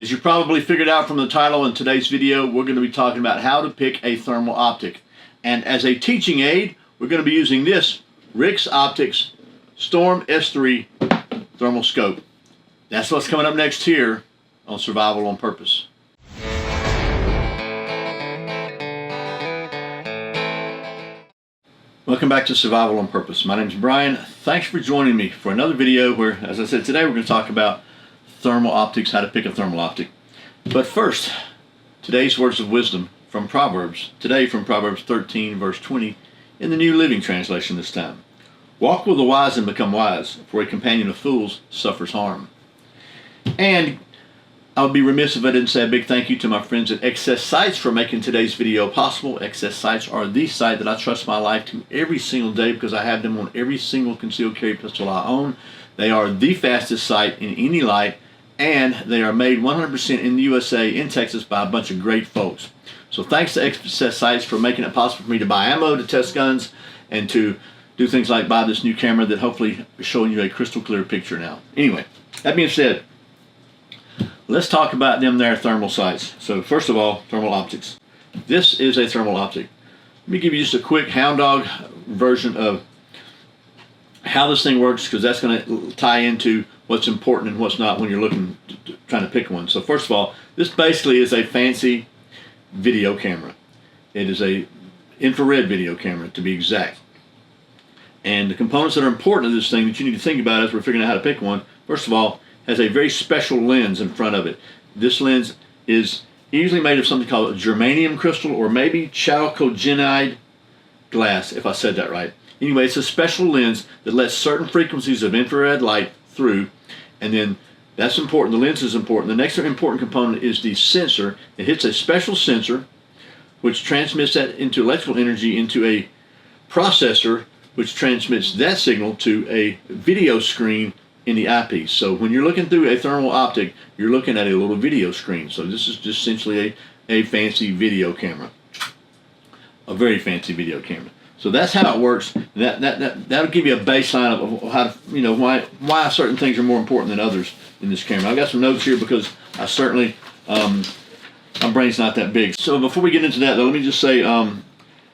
As you probably figured out from the title in today's video, we're going to be talking about how to pick a thermal optic. And as a teaching aid, we're going to be using this RIX Optics Storm S3 thermal scope. That's what's coming up next here on Survival on Purpose. Welcome back to Survival on Purpose. My name is Brian. Thanks for joining me for another video where, as I said, today we're going to talk about thermal optics, how to pick a thermal optic. But first, today's words of wisdom from Proverbs. Today from Proverbs 13, verse 20, in the New Living Translation this time. Walk with the wise and become wise, for a companion of fools suffers harm. And I would be remiss if I didn't say a big thank you to my friends at Excess Sights for making today's video possible. Excess Sights are the site that I trust my life to every single day because I have them on every single concealed carry pistol I own. They are the fastest sight in any light, and they are made 100% in the USA, in Texas, by a bunch of great folks. So thanks to Excess Sights for making it possible for me to buy ammo, to test guns, and to do things like buy this new camera that hopefully is showing you a crystal clear picture now. Anyway, that being said, let's talk about them there thermal sights. So first of all, thermal optics. This is a thermal optic. Let me give you just a quick hound dog version of how this thing works, because that's going to tie into what's important and what's not when you're trying to pick one. So first of all, this basically is a fancy video camera. It is a infrared video camera, to be exact. And the components that are important to this thing that you need to think about as we're figuring out how to pick one, first of all, has a very special lens in front of it. This lens is usually made of something called germanium crystal, or maybe chalcogenide glass, if I said that right. Anyway, it's a special lens that lets certain frequencies of infrared light through, and then that's important. The lens is important. The next important component is the sensor. It hits a special sensor which transmits that into electrical energy into a processor, which transmits that signal to a video screen in the eyepiece. So when you're looking through a thermal optic, you're looking at a little video screen. So this is just essentially a fancy video camera, a very fancy video camera. So that's how it works. That'll give you a baseline of how to, why certain things are more important than others in this camera. I've got some notes here because I certainly, my brain's not that big. So before we get into that though, let me just say,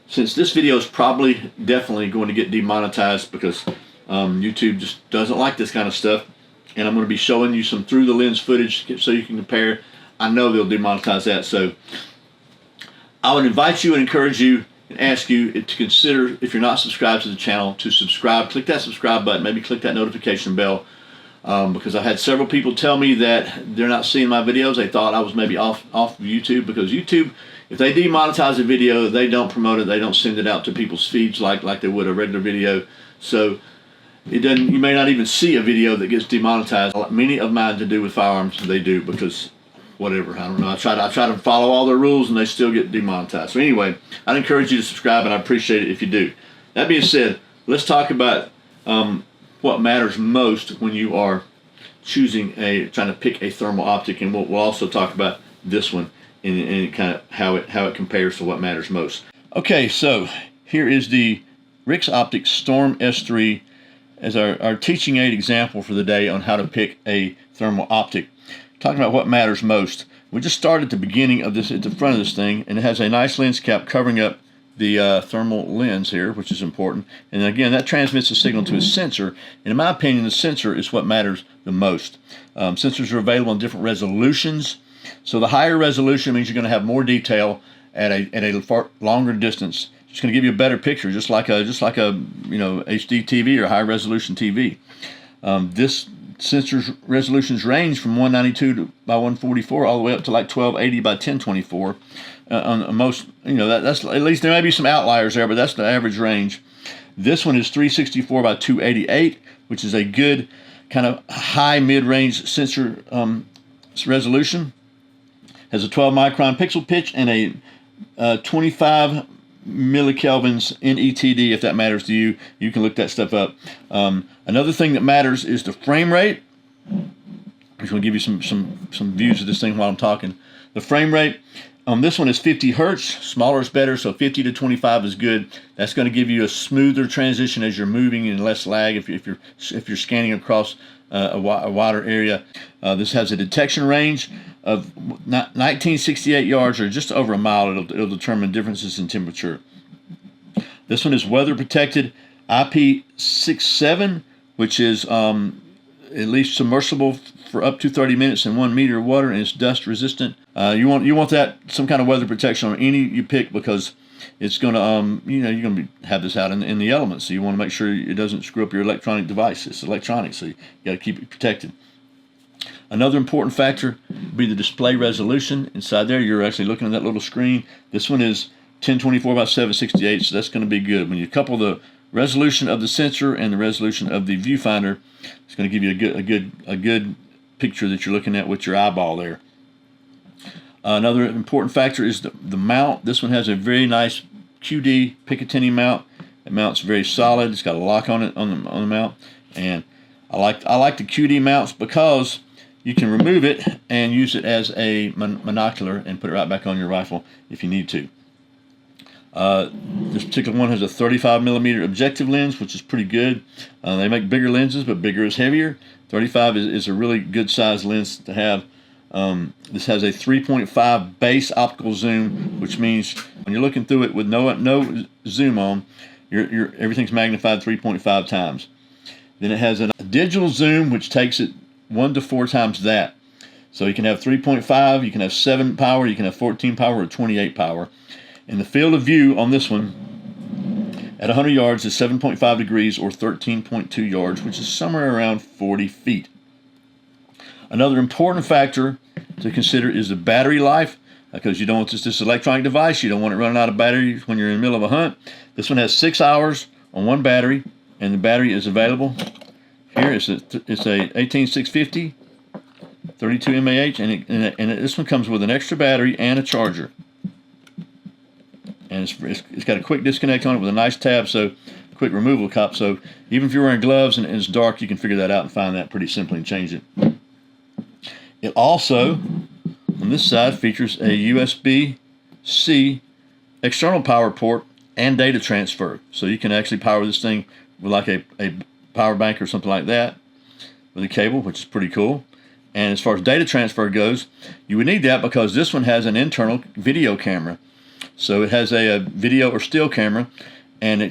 since this video is probably definitely going to get demonetized because YouTube just doesn't like this kind of stuff, and I'm going to be showing you some through the lens footage so you can compare. I know they'll demonetize that, so I would invite you and encourage you and ask you to consider, if you're not subscribed to the channel, to subscribe. Click that subscribe button, maybe click that notification bell, because I've had several people tell me that they're not seeing my videos. They thought I was maybe off of YouTube, because YouTube, if they demonetize a video, they don't promote it, they don't send it out to people's feeds like they would a regular video. So it doesn't, you may not even see a video that gets demonetized. Many of mine to do with firearms, they do, because whatever, I don't know. I try to follow all their rules and they still get demonetized. So anyway, I'd encourage you to subscribe, and I appreciate it if you do. That being said, let's talk about what matters most when you are trying to pick a thermal optic, and we'll also talk about this one and kind of how it compares to what matters most. Okay, so here is the RIX Optic Storm S3 as our teaching aid example for the day on how to pick a thermal optic. Talking about what matters most. We just started at the beginning of this, at the front of this thing, and it has a nice lens cap covering up the thermal lens here, which is important. And again, that transmits a signal to a sensor. And in my opinion, the sensor is what matters the most. Sensors are available in different resolutions. So the higher resolution means you're going to have more detail at a far longer distance. It's going to give you a better picture, just like a HD TV or high resolution TV. This sensor's resolutions range from 192 by 144 all the way up to like 1280 by 1024. On most, that's at least, there may be some outliers there, but that's the average range. This one is 364 by 288, which is a good kind of high mid-range sensor resolution. Has a 12 micron pixel pitch and a 25 millikelvins NETD, if that matters to you. You can look that stuff up. Another thing that matters is the frame rate. I'm just going to give you some views of this thing while I'm talking. The frame rate on this one is 50 hertz. Smaller is better, so 50 to 25 is good. That's going to give you a smoother transition as you're moving and less lag if you're scanning across a wider area. This has a detection range of 1968 yards, or just over a mile. It'll determine differences in temperature. This one is weather protected IP67, which is at least submersible for up to 30 minutes in 1 meter of water, and it's dust resistant. You want that, some kind of weather protection on any you pick, because it's going to you're going to have this out in the elements, so you want to make sure it doesn't screw up your electronic device. It's electronic, so you got to keep it protected. Another important factor would be the display resolution. Inside there, you're actually looking at that little screen. This one is 1024 by 768, so that's going to be good. When you couple the resolution of the sensor and the resolution of the viewfinder, it's going to give you a good picture that you're looking at with your eyeball there. Another important factor is the mount. This one has a very nice QD Picatinny mount. It mounts very solid. It's got a lock on it on the mount, and I like the QD mounts because you can remove it and use it as a monocular and put it right back on your rifle if you need to. This particular one has a 35 millimeter objective lens, which is pretty good. They make bigger lenses, but bigger is heavier. 35 is a really good size lens to have. This has a 3.5 base optical zoom, which means when you're looking through it with no zoom on, everything's magnified 3.5 times. Then it has a digital zoom, which takes it 1 to 4 times that. So you can have 3.5, you can have 7 power, you can have 14 power, or 28 power. And the field of view on this one at 100 yards is 7.5 degrees, or 13.2 yards, which is somewhere around 40 feet. Another important factor to consider is the battery life, because you don't want this electronic device, you don't want it running out of battery when you're in the middle of a hunt. This one has 6 hours on one battery, and the battery is available here. It's a 18650 32 mAh, and this one comes with an extra battery and a charger. And it's got a quick disconnect on it with a nice tab, so quick removal cup. So even if you're wearing gloves and it's dark, you can figure that out and find that pretty simply and change it. It also, on this side, features a USB-C external power port and data transfer. So you can actually power this thing with like a power bank or something like that with a cable, which is pretty cool. And as far as data transfer goes, you would need that because this one has an internal video camera. So it has a video or still camera, and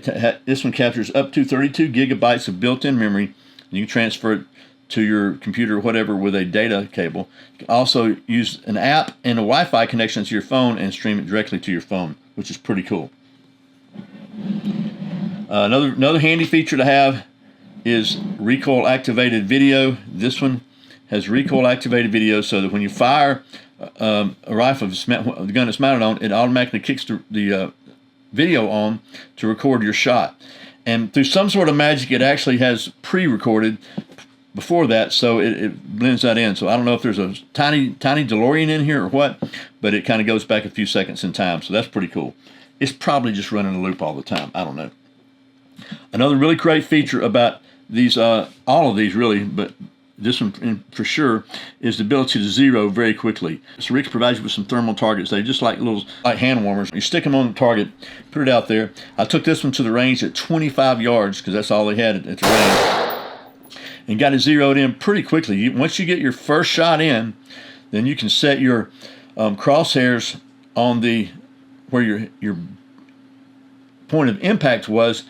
this one captures up to 32 gigabytes of built-in memory. You can transfer it to your computer or whatever with a data cable. You can also use an app and a Wi-Fi connection to your phone and stream it directly to your phone, which is pretty cool. Another handy feature to have is recoil activated video. This one has recoil activated video, so that when you fire a rifle, the gun it's mounted on, it automatically kicks the video on to record your shot. And through some sort of magic, it actually has pre-recorded before that, so it blends that in. So I don't know if there's a tiny DeLorean in here or what, but it kind of goes back a few seconds in time, so that's pretty cool. It's probably just running a loop all the time. I don't know. Another really great feature about these, all of these really, but this one for sure, is the ability to zero very quickly. So RIX provides you with some thermal targets. They just like hand warmers. You stick them on the target, put it out there. I took this one to the range at 25 yards because that's all they had at the range, and got it zeroed in pretty quickly. Once you get your first shot in, then you can set your crosshairs on where your point of impact was,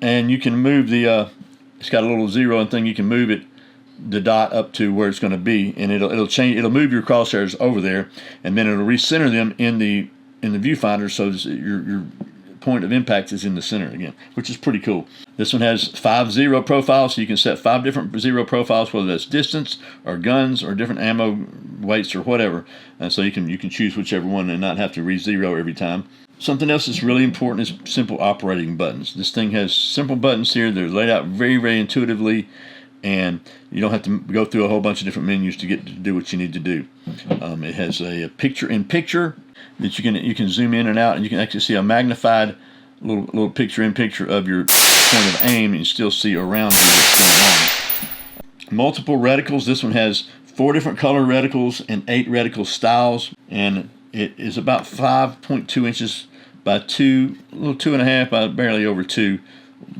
and you can move it's got a little zeroing thing. You can move the dot up to where it's going to be, and it'll move your crosshairs over there, and then it'll recenter them in the viewfinder, so your point of impact is in the center again, which is pretty cool. This one has 5 zero profiles, so you can set 5 different zero profiles, whether that's distance or guns or different ammo weights or whatever, and so you can choose whichever one and not have to re-zero every time. Something else that's really important is simple operating buttons. This thing has simple buttons here. They're laid out very, very intuitively, and you don't have to go through a whole bunch of different menus to get to do what you need to do. It has a picture-in-picture that you can zoom in and out, and you can actually see a magnified little picture-in-picture of your point of aim, and you still see around you what's going on. Multiple reticles. This one has 4 different color reticles and 8 reticle styles, and it is about 5.2 inches by 2.5 by barely over 2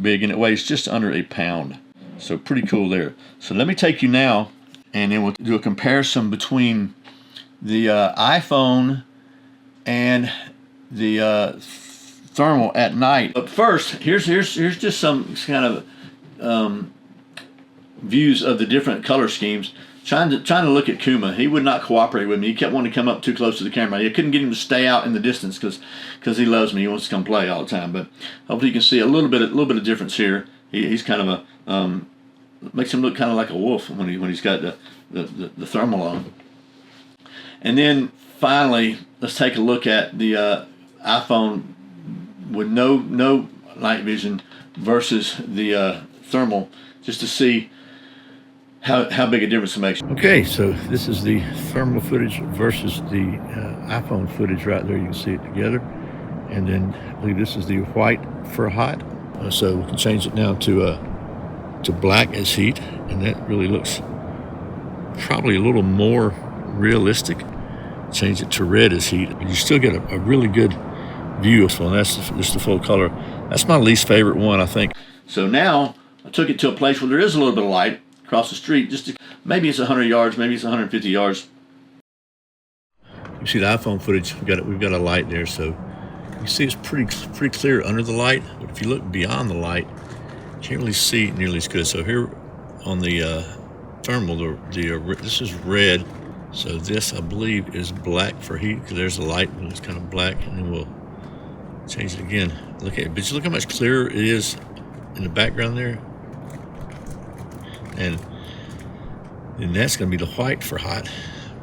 big, and it weighs just under a pound. So pretty cool there. So let me take you now, and then we'll do a comparison between the iPhone and the thermal at night. But first, here's just some kind of views of the different color schemes. Trying to look at Kuma. He would not cooperate with me. He kept wanting to come up too close to the camera. I couldn't get him to stay out in the distance because he loves me. He wants to come play all the time. But hopefully you can see a little bit of difference here. He's kind of a makes him look kind of like a wolf when he's got the thermal on. And then finally, let's take a look at the iPhone with no night vision versus the thermal, just to see how big a difference it makes. Okay, so this is the thermal footage versus the iPhone footage right there. You can see it together. And then I believe this is the white for hot. So we can change it now to black as heat, and that really looks probably a little more realistic. Change it to red as heat, and you still get a really good view of this one. That's the full color. That's my least favorite one, I think. So now I took it to a place where there is a little bit of light across the street. Maybe it's 100 yards, maybe it's 150 yards. You see the iPhone footage. We've got a light there, so you see it's pretty clear under the light. But if you look beyond the light, you can't really see nearly as good. So here on the thermal, this is red. So this, I believe, is black for heat, because there's the light and it's kind of black. And then we'll change it again. Look at it, but you look how much clearer it is in the background there. And that's going to be the white for hot.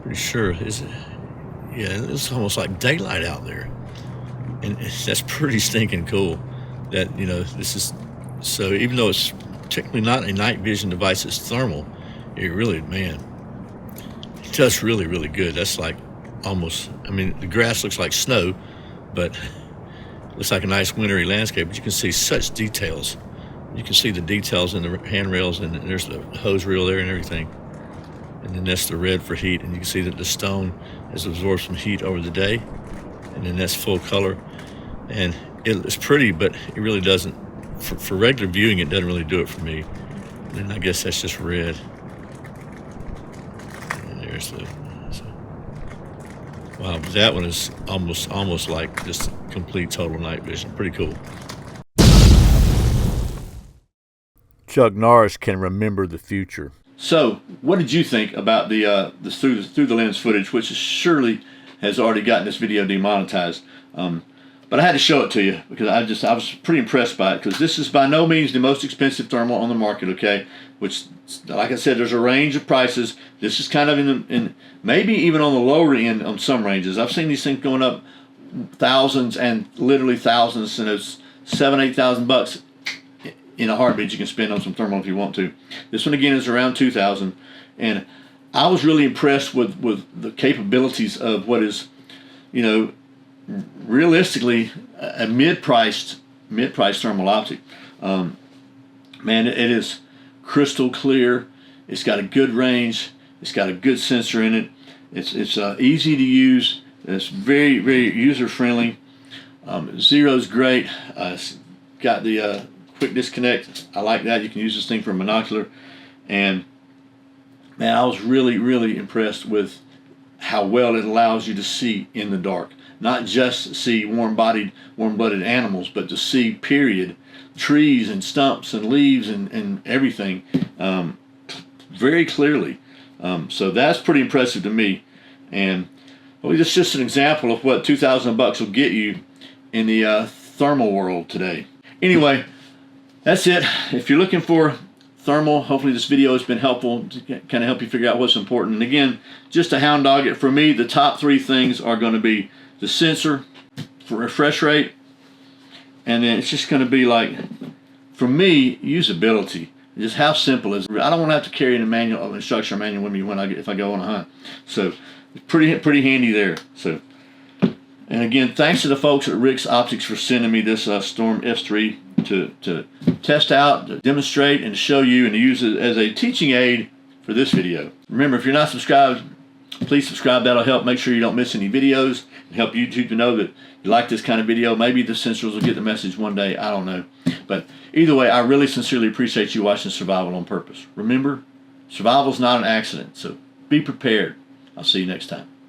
Pretty sure, is it? Yeah, it's almost like daylight out there, and that's pretty stinking cool. That, you know, this is, so even though it's technically not a night vision device, it's thermal. It really, man, it does really good. That's like almost, I mean, the grass looks like snow, but it looks like a nice wintry landscape. But you can see such details. You can see the details in the handrails, and there's the hose reel there and everything. And then that's the red for heat, and you can see that the stone has absorbed some heat over the day. And then that's full color. And it's pretty, but it really doesn't, for regular viewing, it doesn't really do it for me. And then I guess that's just red. And there's the, so. Wow, but that one is almost like just complete total night vision. Pretty cool. Chuck Norris can remember the future. So, what did you think about the through the lens footage, which surely has already gotten this video demonetized? But I had to show it to you because I was pretty impressed by it, because this is by no means the most expensive thermal on the market. Okay, which, like I said, there's a range of prices. This is kind of in maybe even on the lower end on some ranges. I've seen these things going up thousands and literally thousands, and it's $7,000-8,000 in a heartbeat you can spend on some thermal if you want to. This one again is around $2,000, and I was really impressed with the capabilities of what is, you know, realistically a mid-priced thermal optic. Man, it is crystal clear. It's got a good range. It's got a good sensor in it. It's easy to use. It's very user friendly. Zero's great. It's got the quick disconnect. I like that. You can use this thing for a monocular. And man, I was really impressed with how well it allows you to see in the dark. Not just see warm-blooded animals, but to see, period, trees and stumps and leaves and everything very clearly. So that's pretty impressive to me. And well, it's just an example of what $2,000 will get you in the thermal world today. Anyway, that's it. If you're looking for thermal, hopefully this video has been helpful to kind of help you figure out what's important. And again, just to hound dog it, for me, the top three things are going to be the sensor, for refresh rate, and then it's just going to be, like, for me, usability. Just how simple is it? I don't want to have to carry an instruction manual with me if I go on a hunt. So it's pretty handy there. So, and again, thanks to the folks at RIX Optics for sending me this Storm S3 to test out, to demonstrate, and to show you, and to use it as a teaching aid for this video. Remember, if you're not subscribed, please subscribe. That'll help make sure you don't miss any videos and help YouTube to know that you like this kind of video. Maybe the sensors will get the message one day. I don't know. But either way, I really sincerely appreciate you watching Survival on Purpose. Remember, survival is not an accident, so be prepared. I'll see you next time.